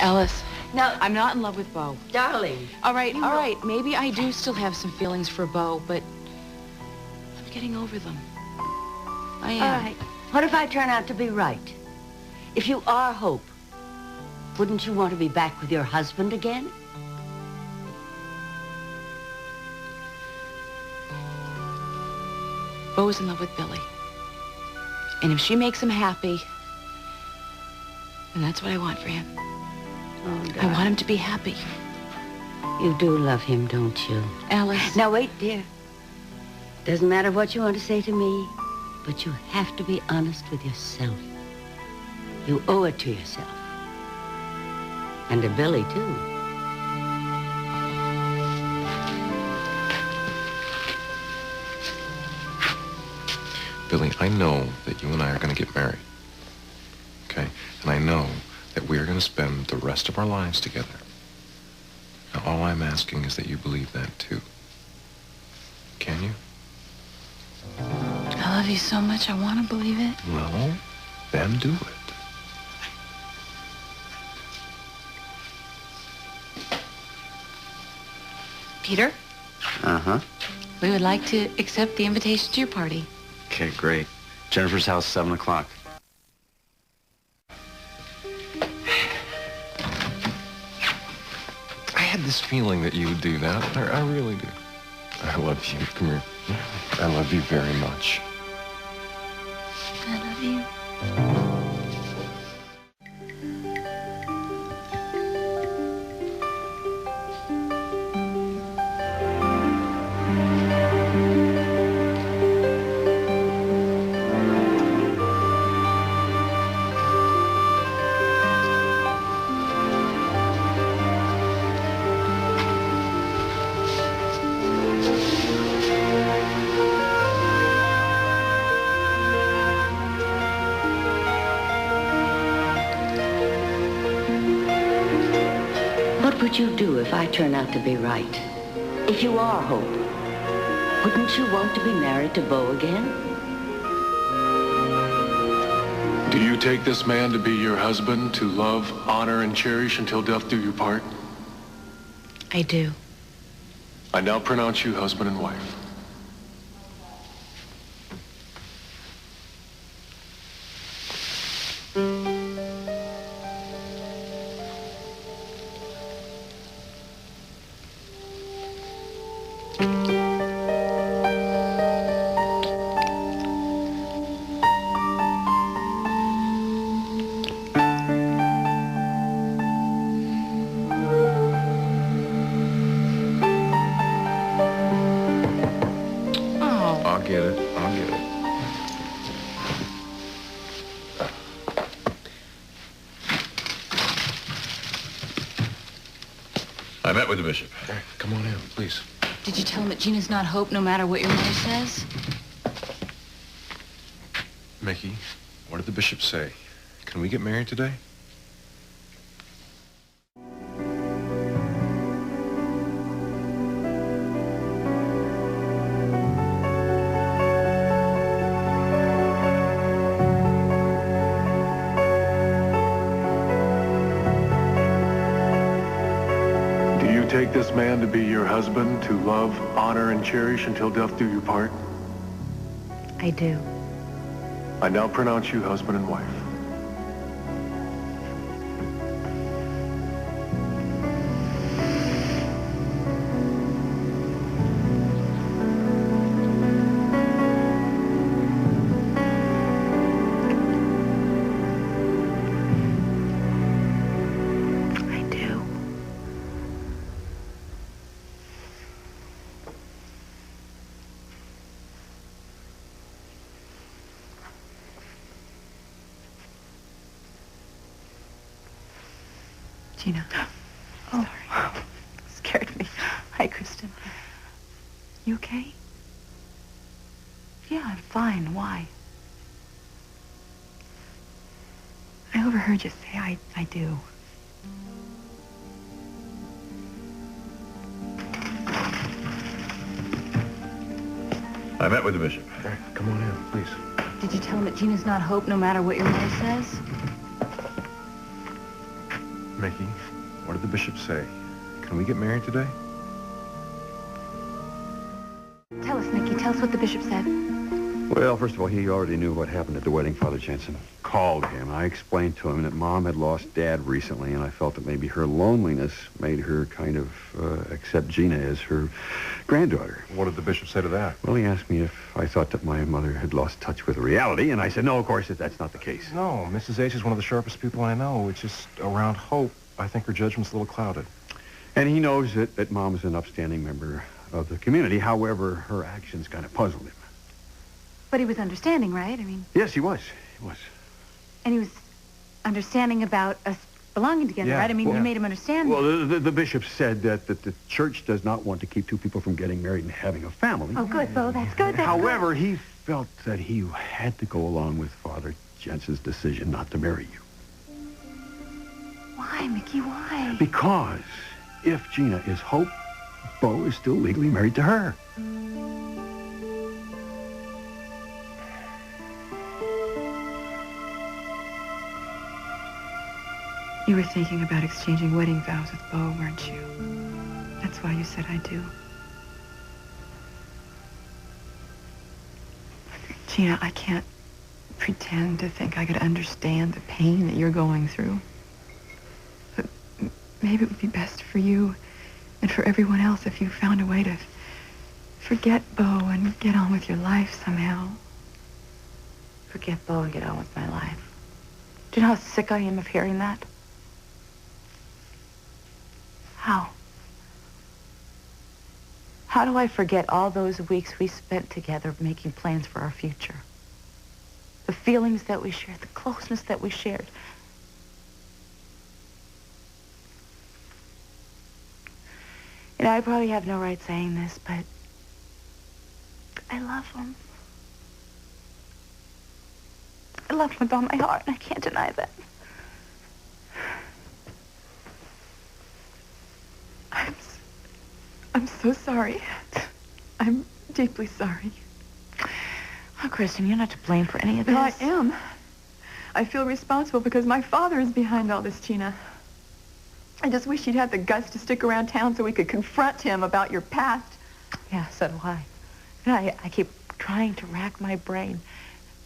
Alice, Now, I'm not in love with Bo. darling. All right. Maybe I do still have some feelings for Bo, but I'm getting over them. I am. All right. What if I turn out to be right? If you are Hope, wouldn't you want to be back with your husband again? Bo is in love with Billy. And if she makes him happy, then that's what I want for him. Oh, I want him to be happy. You do love him, don't you? Alice. Now, wait, dear. Doesn't matter what you want to say to me, but you have to be honest with yourself. You owe it to yourself. And to Billy, too. Billy, I know that you and I are going to get married, okay? And I know that we are going to spend the rest of our lives together. Now, all I'm asking is that you believe that, too. Can you? I love you so much, I want to believe it. Well, then do it. Peter, Uh-huh. we would like to accept the invitation to your party. Okay, great. Jennifer's house, 7 o'clock. I had this feeling that you would do that. I really do. I love you. Come here. I love you very much. I love you. What would you do if I turn out to be right? If you are Hope, wouldn't you want to be married to Bo again? Do you take this man to be your husband, to love, honor, and cherish until death do you part? I do. I now pronounce you husband and wife. I'll get it. I'll get it. I met with the bishop. All right, come on in, please. Did you tell him that Gina's not Hope no matter what your mother says? Mickey, what did the bishop say? Can we get married today? Do you take this man to be your husband, to love, honor, and cherish until death do you part? I do. I now pronounce you husband and wife. I do. Gina. Oh, sorry. Scared me. Hi, Kristen. You okay? Yeah, I'm fine. Why? I overheard you say I do. I met with the bishop. All right, come on in, please. Did you tell him that Gina's not Hope no matter what your mother says? Mickey, what did the bishop say? Can we get married today? Tell us, Mickey. Tell us what the bishop said. Well, first of all, he already knew what happened at the wedding. Father Jensen called him. I explained to him that Mom had lost Dad recently, and I felt that maybe her loneliness made her kind of accept Gina as her granddaughter. What did the bishop say to that? Well, he asked me if I thought that my mother had lost touch with reality, and I said, no, of course, that's not the case. No, Mrs. H is one of the sharpest people I know. It's just around Hope, I think her judgment's a little clouded. And he knows that Mom is an upstanding member of the community. However, her actions kind of puzzled him. But he was understanding, right? I mean... Yes, he was. He was. And he was understanding about us belonging together, right? I mean, you made him understand. Well, the bishop said that the church does not want to keep two people from getting married and having a family. Oh, good, Bo. That's good. However, he felt that he had to go along with Father Jensen's decision not to marry you. Why, Mickey? Why? Because if Gina is Hope, Bo is still legally married to her. You were thinking about exchanging wedding vows with Bo, weren't you? That's why you said I do. Gina, I can't pretend to think I could understand the pain that you're going through. But maybe it would be best for you and for everyone else if you found a way to forget Bo and get on with your life somehow. Forget Bo and get on with my life. Do you know how sick I am of hearing that? How? How do I forget all those weeks we spent together making plans for our future? The feelings that we shared, the closeness that we shared. You know, I probably have no right saying this, but I love him. I love him with all my heart, and I can't deny that. I'm so sorry. I'm deeply sorry. Oh, Kristen, you're not to blame for any of this. Well, I am. I feel responsible because my father is behind all this, Gina. I just wish he'd had the guts to stick around town so we could confront him about your past. Yeah, so do I. You know, I keep trying to rack my brain,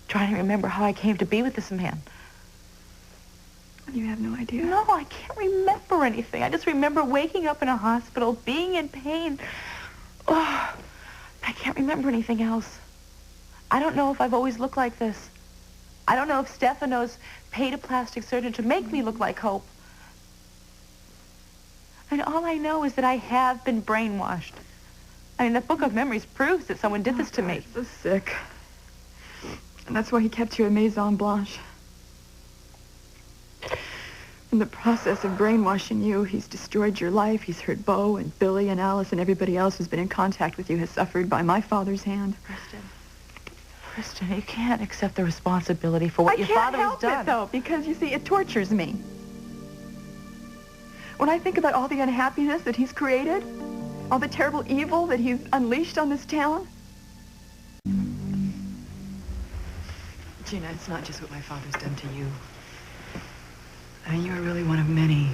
trying to remember how I came to be with this man. You have no idea. No, I can't remember anything. I just remember waking up in a hospital, being in pain. Oh, I can't remember anything else. I don't know if I've always looked like this. I don't know if Stefano's paid a plastic surgeon to make me look like Hope. And all I know is that I have been brainwashed. I mean, the Book of Memories proves that someone did this to me. So sick. And that's why he kept you a Maison Blanche. In the process of brainwashing you, he's destroyed your life. He's hurt Bo and Billy and Alice and everybody else who's been in contact with you has suffered by my father's hand. Kristen, you can't accept the responsibility for what your father has done. I can't help it, though, because, you see, it tortures me. When I think about all the unhappiness that he's created, all the terrible evil that he's unleashed on this town. Gina, it's not just what my father's done to you. I mean, you're really one of many.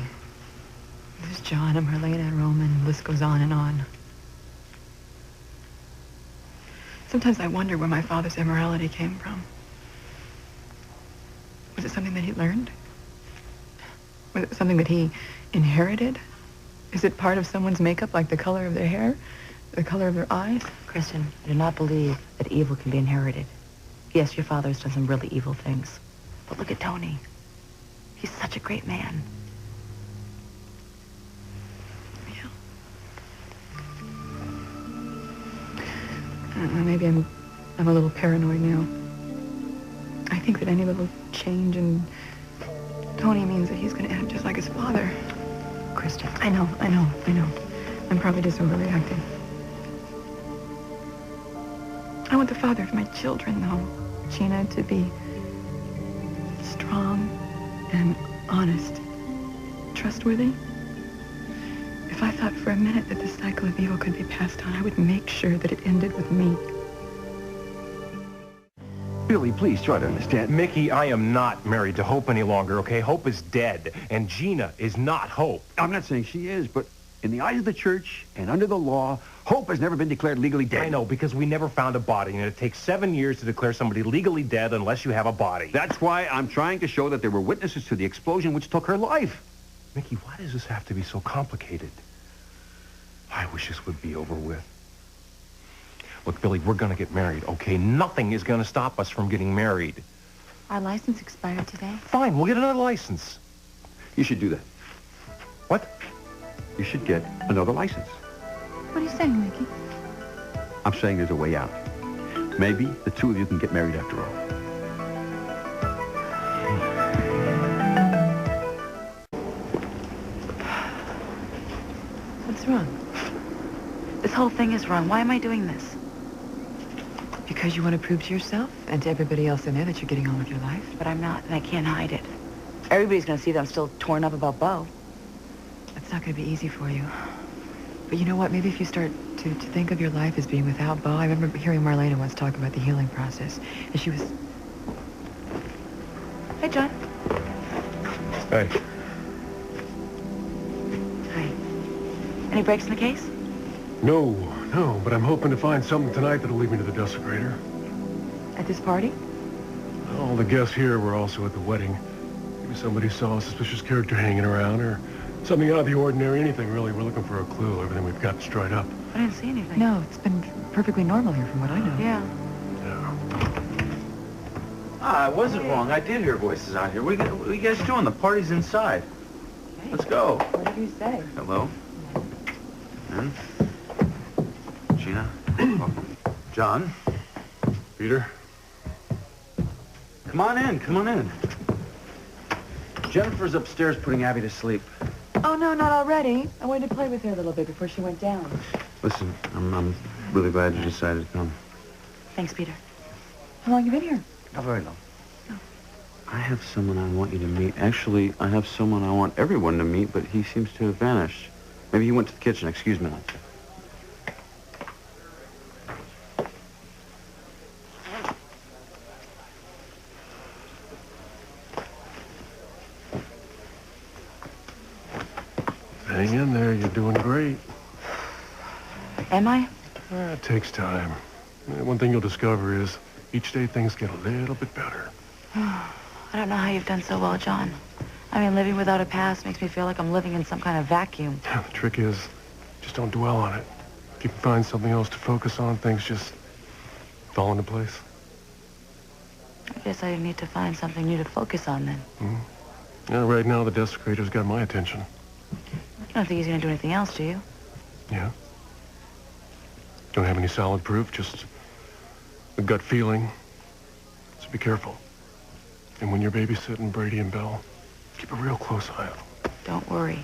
There's John and Marlena and Roman, the list goes on and on. Sometimes I wonder where my father's immorality came from. Was it something that he learned? Was it something that he inherited? Is it part of someone's makeup, like the color of their hair, the color of their eyes? Kristen, I do not believe that evil can be inherited. Yes, your father has done some really evil things. But look at Tony. He's such a great man. Yeah. I don't know, maybe I'm a little paranoid now. I think that any little change in Tony means that he's going to end up just like his father. Kristen. I know. I'm probably just overreacting. I want the father of my children, though, Gina, to be strong and honest, trustworthy. If I thought for a minute that this cycle of evil could be passed on, I would make sure that it ended with me. Billy, please try to understand. Mickey, I am not married to Hope any longer, okay? Hope is dead, and Gina is not Hope. I'm not saying she is, but in the eyes of the church and under the law, Hope has never been declared legally dead. I know, because we never found a body, and it takes 7 years to declare somebody legally dead unless you have a body. That's why I'm trying to show that there were witnesses to the explosion which took her life. Mickey, why does this have to be so complicated? I wish this would be over with. Look, Billy, we're going to get married, okay? Nothing is going to stop us from getting married. Our license expired today. Fine, we'll get another license. You should do that. What? You should get another license. What are you saying, Mickey? I'm saying there's a way out. Maybe the two of you can get married after all. What's wrong? This whole thing is wrong. Why am I doing this? Because you want to prove to yourself and to everybody else in there that you're getting on with your life? But I'm not, and I can't hide it. Everybody's going to see that I'm still torn up about Bo. It's not going to be easy for you. But you know what? Maybe if you start to think of your life as being without Bo. I remember hearing Marlena once talk about the healing process. And she was... Hey, John. Hey. Hi. Any breaks in the case? No, but I'm hoping to find something tonight that'll lead me to the desecrator. At this party? All the guests here were also at the wedding. Maybe somebody saw a suspicious character hanging around, or something out of the ordinary, anything really. We're looking for a clue. Everything we've got is dried up. I didn't see anything. No, it's been perfectly normal here from what I know. Yeah. I wasn't wrong. I did hear voices out here. What are you guys doing? The party's inside. Hey, Let's go. What did you say? Hello. And Gina. Welcome. John. Peter? Come on in. Come on in. Jennifer's upstairs putting Abby to sleep. Oh, no, not already. I wanted to play with her a little bit before she went down. Listen, I'm really glad you decided to come. Thanks, Peter. How long you been here? Not very long. Oh. I have someone I want you to meet. Actually, I have someone I want everyone to meet, but he seems to have vanished. Maybe he went to the kitchen. Excuse me. Hang in there. You're doing great. Am I? It takes time. One thing you'll discover is each day things get a little bit better. I don't know how you've done so well, John. I mean, living without a past makes me feel like I'm living in some kind of vacuum. The trick is, just don't dwell on it. If you can find something else to focus on, things just fall into place. I guess I need to find something new to focus on then. Yeah, right now the desecrator's got my attention. You don't think he's going to do anything else, do you? Yeah. Don't have any solid proof, just a gut feeling. So be careful. And when you're babysitting Brady and Belle, keep a real close eye on them. Don't worry.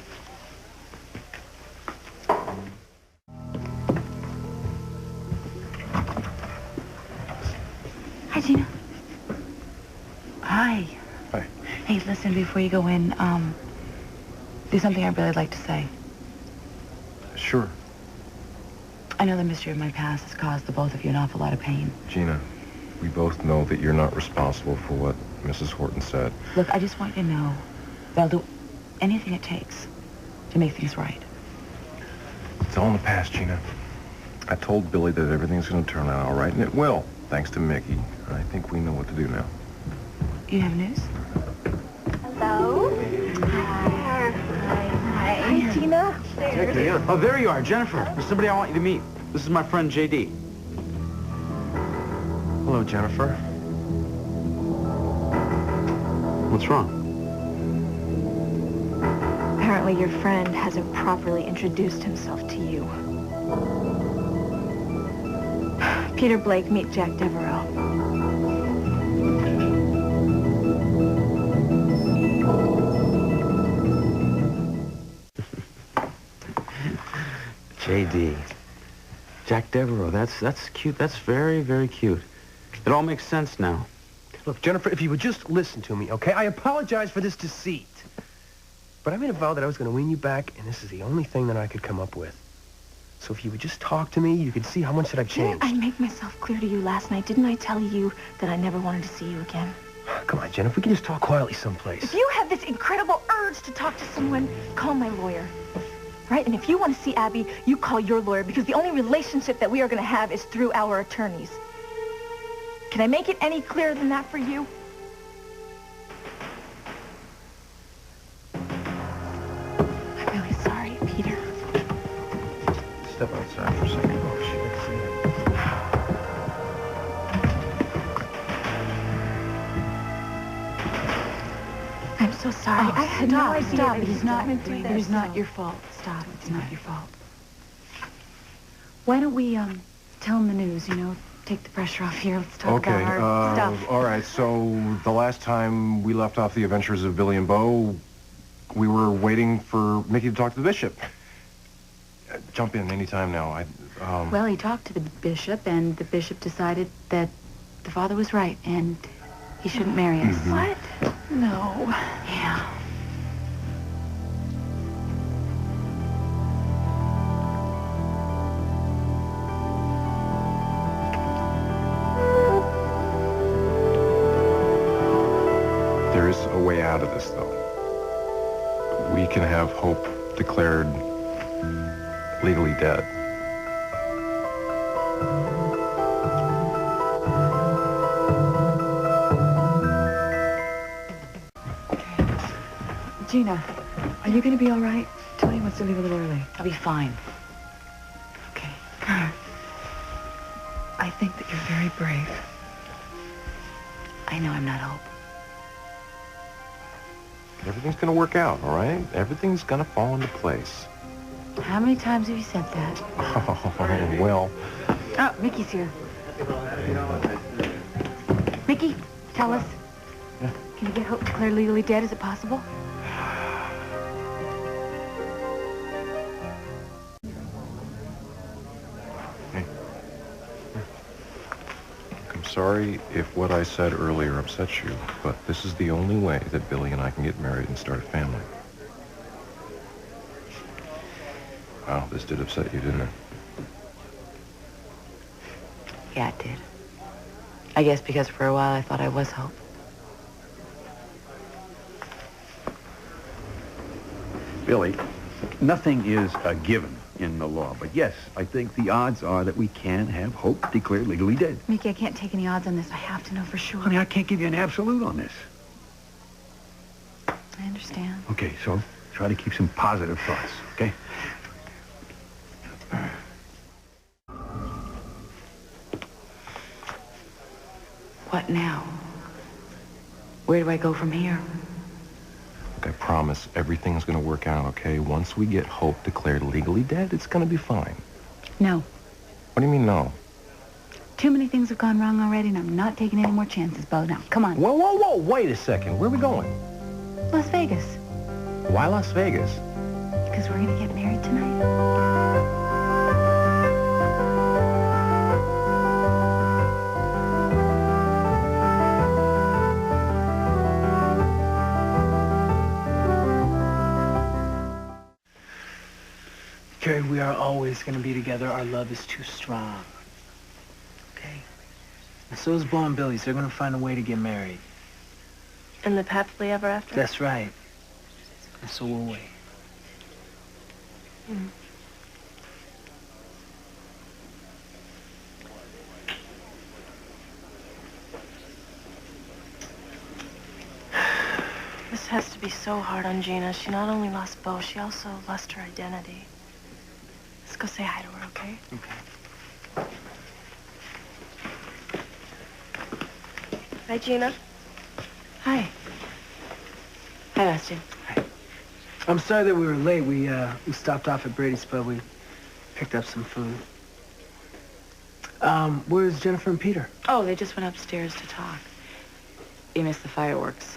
Hi, Gina. Hi. Hi. Hey, listen, before you go in, there's something I'd really like to say. Sure. I know the mystery of my past has caused the both of you an awful lot of pain. Gina, we both know that you're not responsible for what Mrs. Horton said. Look, I just want you to know that I'll do anything it takes to make things right. It's all in the past, Gina. I told Billy that everything's going to turn out all right, and it will, thanks to Mickey. I think we know what to do now. You have news? Hello. Hi. Hi, Tina. Oh, there you are, Jennifer. There's somebody I want you to meet. This is my friend, J.D. Hello, Jennifer. What's wrong? Apparently your friend hasn't properly introduced himself to you. Peter Blake, meet Jack Devereaux. J.D. Jack Devereaux, that's cute. That's very, very cute. It all makes sense now. Look, Jennifer, if you would just listen to me, okay? I apologize for this deceit. But I made a vow that I was going to win you back, and this is the only thing that I could come up with. So if you would just talk to me, you could see how much that I've changed. Didn't I make myself clear to you last night? Didn't I tell you that I never wanted to see you again? Come on, Jen, if we can just talk quietly someplace. If you have this incredible urge to talk to someone, call my lawyer. Right? And if you want to see Abby, you call your lawyer, because the only relationship that we are going to have is through our attorneys. Can I make it any clearer than that for you? I'm really sorry, Peter. Step outside for a second. Oh, shit. I'm so sorry. I had no idea. Stop. It It's not your fault. Stop. It's not your fault. Why don't we, tell him the news, take the pressure off here. Let's talk Okay, about our stuff. all right, so the last time we left off the adventures of Billy and Bo, we were waiting for Mickey to talk to the bishop. Jump in anytime now. Well, he talked to the bishop, and the bishop decided that the father was right, and he shouldn't marry us. Mm-hmm. What? No. Yeah. There is a way out of this, though. We can have Hope declared legally dead. Gina, are you going to be all right? Tony wants to leave a little early. I'll be fine. Okay. I think that you're very brave. I know I'm not Hope. Everything's gonna work out, all right? Everything's gonna fall into place. How many times have you said that? Oh, well. Oh, Mickey's here. Mickey, tell us. Yeah. Can you get Hope declared legally dead? Is it possible? I'm sorry if what I said earlier upsets you, but this is the only way that Billy and I can get married and start a family. Wow, this did upset you, didn't it? Yeah, it did. I guess because for a while I thought I was Hope. Billy, nothing is a given in the law, but yes, I think the odds are that we can have Hope declared legally dead. Mickey, I can't take any odds on this. I have to know for sure. Honey, I can't give you an absolute on this. I understand. Okay, so try to keep some positive thoughts, okay? What now? Where do I go from here? Look, I promise everything's gonna work out, okay? Once we get Hope declared legally dead, it's gonna be fine. No. What do you mean, no? Too many things have gone wrong already, and I'm not taking any more chances, Bo. Now, come on. Whoa, whoa, whoa, wait a second. Where are we going? Las Vegas. Why Las Vegas? Because we're going to get married tonight. Carrie, we are always going to be together. Our love is too strong. Okay. And so is Bo and Billy's. They're going to find a way to get married. And live happily ever after? That's right. And so will we. Mm. This has to be so hard on Gina. She not only lost Bo, she also lost her identity. Let's go say hi to her, okay? Okay. Hi, Gina. Hi. Hi, Austin. I'm sorry that we were late. We stopped off at Brady's Pub. We picked up some food. Where's Jennifer and Peter? Oh, they just went upstairs to talk. You missed the fireworks.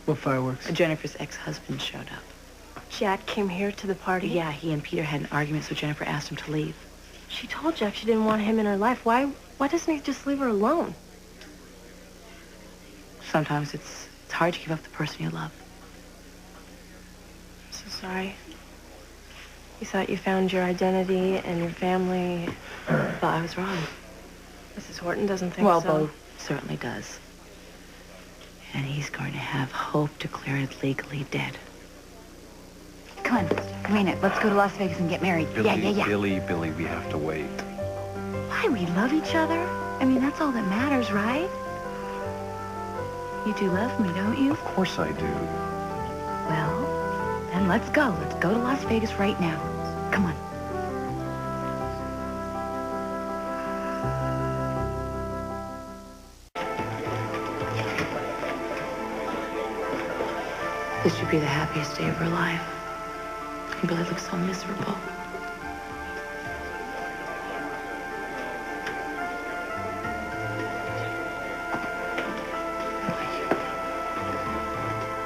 What fireworks? Jennifer's ex-husband showed up. Jack came here to the party? Yeah, he and Peter had an argument, so Jennifer asked him to leave. She told Jack she didn't want him in her life. Why doesn't he just leave her alone? Sometimes it's hard to give up the person you love. I'm so sorry. You thought you found your identity and your family. Well, I was wrong. Mrs. Horton doesn't think Well, so. Bo certainly does. And he's going to have Hope declared legally dead. Come on, wing it. Let's go to Las Vegas and get married. Billy, we have to wait. Why? We love each other. I mean, that's all that matters, right? You do love me, don't you? Of course I do. Well, then let's go. Let's go to Las Vegas right now. Come on. This should be the happiest day of her life. And Billy looks so miserable.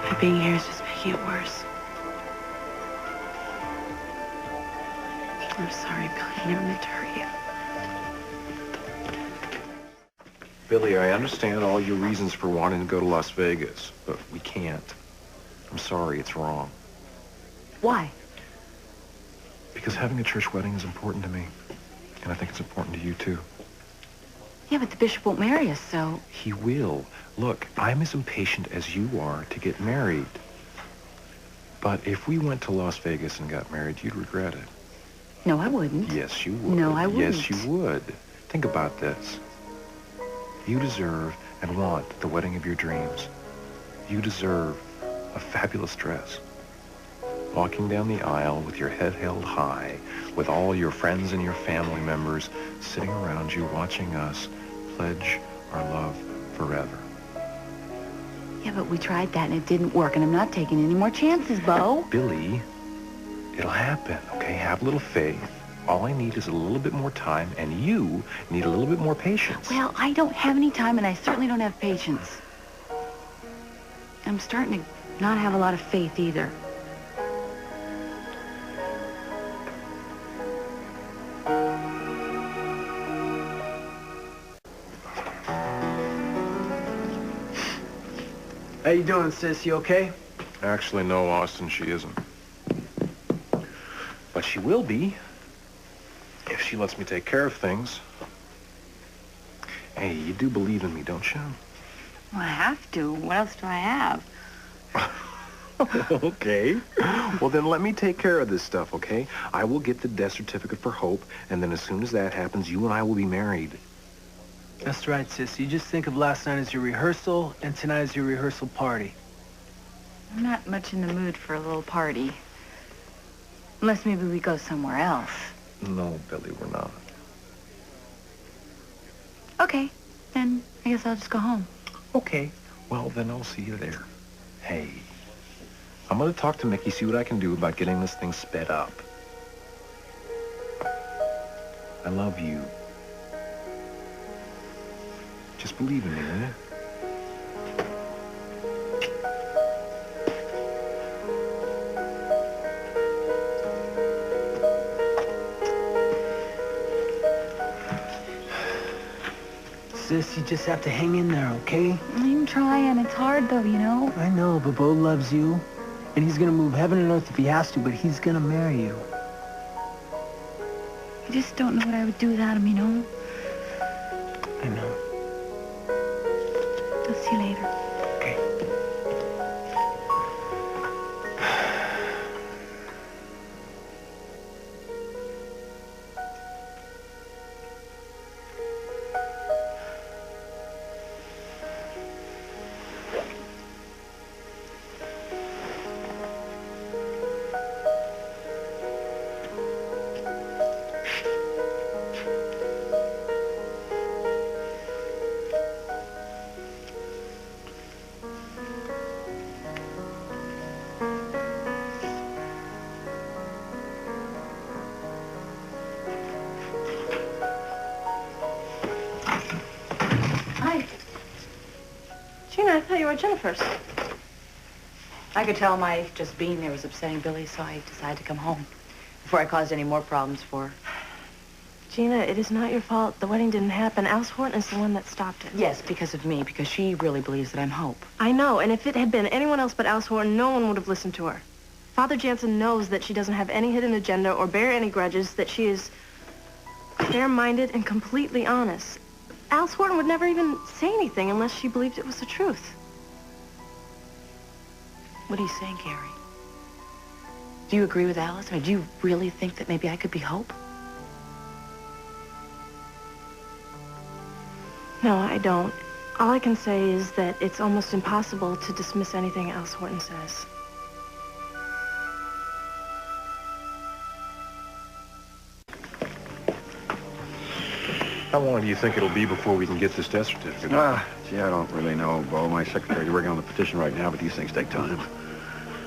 My being here is just making it worse. I'm sorry, Billy. I never meant to hurt you. Billy, I understand all your reasons for wanting to go to Las Vegas, but we can't. I'm sorry, it's wrong. Why? Because having a church wedding is important to me. And I think it's important to you, too. Yeah, but the bishop won't marry us, so... He will. Look, I'm as impatient as you are to get married. But if we went to Las Vegas and got married, you'd regret it. No, I wouldn't. Yes, you would. No, I wouldn't. Yes, you would. Think about this. You deserve and want the wedding of your dreams. You deserve a fabulous dress. Walking down the aisle with your head held high, with all your friends and your family members sitting around you watching us pledge our love forever. Yeah, but we tried that and it didn't work, and I'm not taking any more chances, Bo. Billy, it'll happen, okay? Have a little faith. All I need is a little bit more time, and you need a little bit more patience. Well, I don't have any time, and I certainly don't have patience. I'm starting to not have a lot of faith either. How you doing, sis? You okay? Actually, no, Austin, she isn't. But she will be if she lets me take care of things. Hey, you do believe in me, don't you? Well, I have to. What else do I have? Okay. Well, then let me take care of this stuff, okay? I will get the death certificate for Hope, and then as soon as that happens, you and I will be married. That's right, sis. You just think of last night as your rehearsal, and tonight as your rehearsal party. I'm not much in the mood for a little party. Unless maybe we go somewhere else. No, Billy, we're not. Okay, then I guess I'll just go home. Okay. Well, then I'll see you there. Hey, I'm gonna talk to Mickey, see what I can do about getting this thing sped up. I love you. Just believe in me, will you? Sis, you just have to hang in there, okay? I'm trying. It's hard, though, you know? I know, but Bo loves you. And he's gonna move heaven and earth if he has to, but he's gonna marry you. I just don't know what I would do without him, you know? I know. I'll see you later. Okay. Gina, I thought you were Jennifer's. I could tell my just being there was upsetting Billy, so I decided to come home before I caused any more problems for her. Gina, it is not your fault. The wedding didn't happen. Alice Horton is the one that stopped it. Yes, because of me, because she really believes that I'm Hope. I know, and if it had been anyone else but Alice Horton, no one would have listened to her. Father Jansen knows that she doesn't have any hidden agenda or bear any grudges, that she is fair-minded and completely honest. Alice Horton would never even say anything unless she believed it was the truth. What are you saying, Gary? Do you agree with Alice? I mean, do you really think that maybe I could be Hope? No, I don't. All I can say is that it's almost impossible to dismiss anything Alice Horton says. How long do you think it'll be before we can get this death certificate? Gee, I don't really know, Bo. My secretary's working on the petition right now, but these things take time.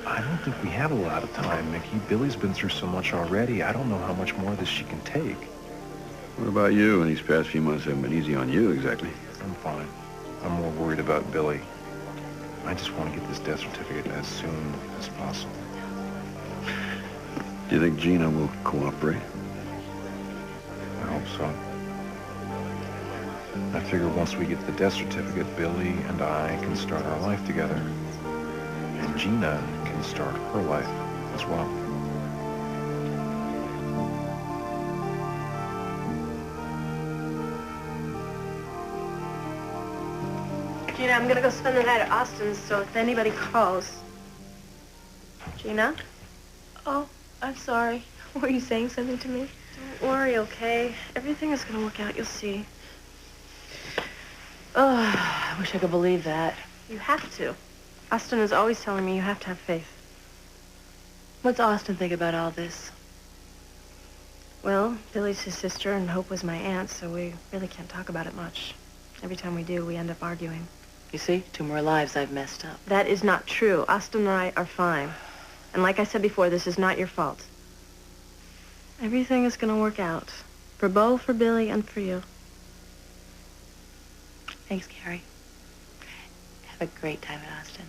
I don't think we have a lot of time, Mickey. Billy's been through so much already. I don't know how much more of this she can take. What about you? And these past few months haven't been easy on you, exactly. I'm fine. I'm more worried about Billy. I just want to get this death certificate as soon as possible. Do you think Gina will cooperate? I hope so. I figure once we get the death certificate, Billy and I can start our life together. And Gina can start her life as well. Gina, I'm gonna go spend the night at Austin's, so if anybody calls... Gina? Oh, I'm sorry. Were you saying something to me? Don't worry, okay? Everything is gonna work out, you'll see. Oh, I wish I could believe that. You have to. Austin is always telling me you have to have faith. What's Austin think about all this? Well, Billy's his sister and Hope was my aunt, so we really can't talk about it much. Every time we do, we end up arguing. You see, 2 more lives I've messed up. That is not true. Austin and I are fine. And like I said before, this is not your fault. Everything is going to work out. For Bo, for Billy, and for you. Thanks, Gary. Have a great time at Austin's.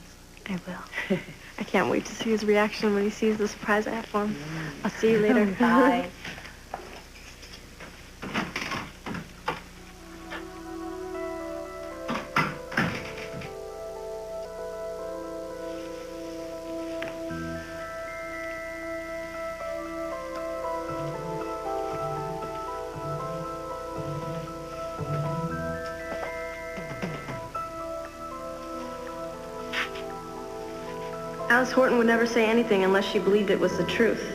I will. I can't wait to see his reaction when he sees the surprise I have for him. I'll see you later. Bye. Alice Horton would never say anything unless she believed it was the truth.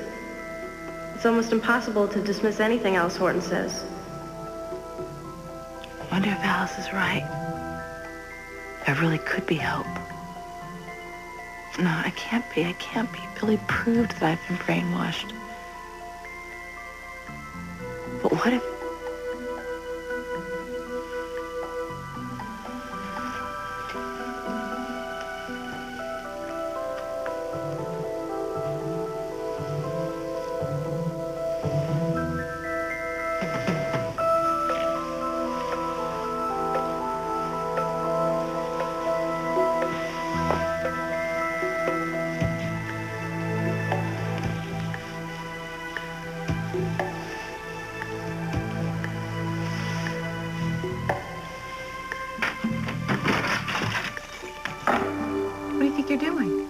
It's almost impossible to dismiss anything Alice Horton says. I wonder if Alice is right. If I really could be Hope. No, I can't be. I can't be. Billy proved that I've been brainwashed. But what if... What do you think you're doing?